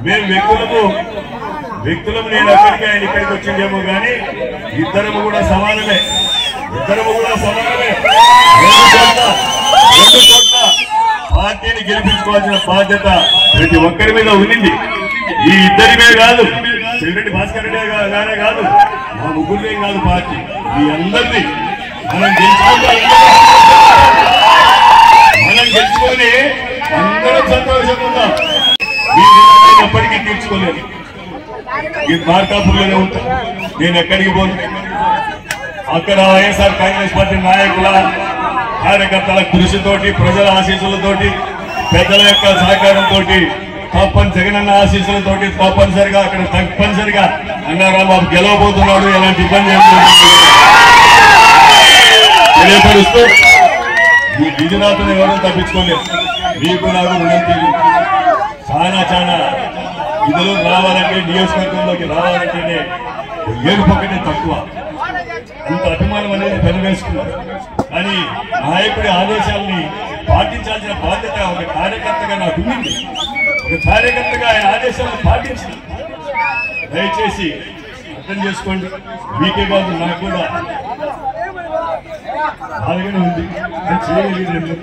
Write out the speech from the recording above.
మేము వ్యక్తులము నేను అక్కడికి ఆయన ఇక్కడికి వచ్చిందేమో కానీ ఇద్దరము కూడా సమానమే. రెండు చోట్ల పార్టీని గెలిపించుకోవాల్సిన బాధ్యత ప్రతి ఒక్కరి మీద ఉంది. ఈ ఇద్దరిమే కాదు, చెవిరెడ్డి భాస్కర్ రెడ్డి గారే కాదు, మా ముగ్గురినే కాదు, పార్టీ ఈ అందరినీ మనం గెలుచుకొని అందరం సంతోషంగా ఉన్నాం. ఎప్పటికీ తీర్చుకోలేదు. ఈ మార్కాపూర్లోనే ఉంటా, నేను ఎక్కడికి పోను. అక్కడ వైఎస్ఆర్ కాంగ్రెస్ పార్టీ నాయకుల కార్యకర్తల కృషితోటి, ప్రజల ఆశీస్సులతోటి, పెద్దల యొక్క సహకారంతో, జగనన్న ఆశీస్సులతోటి తప్పనిసరిగా అక్కడ అన్నారాంబాబు గెలవబోతున్నాడు. ఎలాంటి ఇబ్బంది తెలియపరుస్తూ ఈ గుజరాత్ను ఎవరూ తప్పించుకోలేదు. మీకు నాకు రుణం తెలియదు. చాలా నిధులు రావాలంటే, నియోజకవర్గంలోకి రావాలంటేనే ఏడుపక్కనే తక్కువ. అంత అభిమానం అనేది పెనవేసుకున్నారు. కానీ నాయకుడి ఆదేశాలని పాటించాల్సిన బాధ్యత ఒక కార్యకర్తగా నాకు ఉంది. ఒక కార్యకర్తగా ఆయన ఆదేశాలను పాటించి దయచేసి అర్థం చేసుకోండి. మీకే కాదు, నాకు కూడా బాధగానే ఉంది. చేయగలిగింది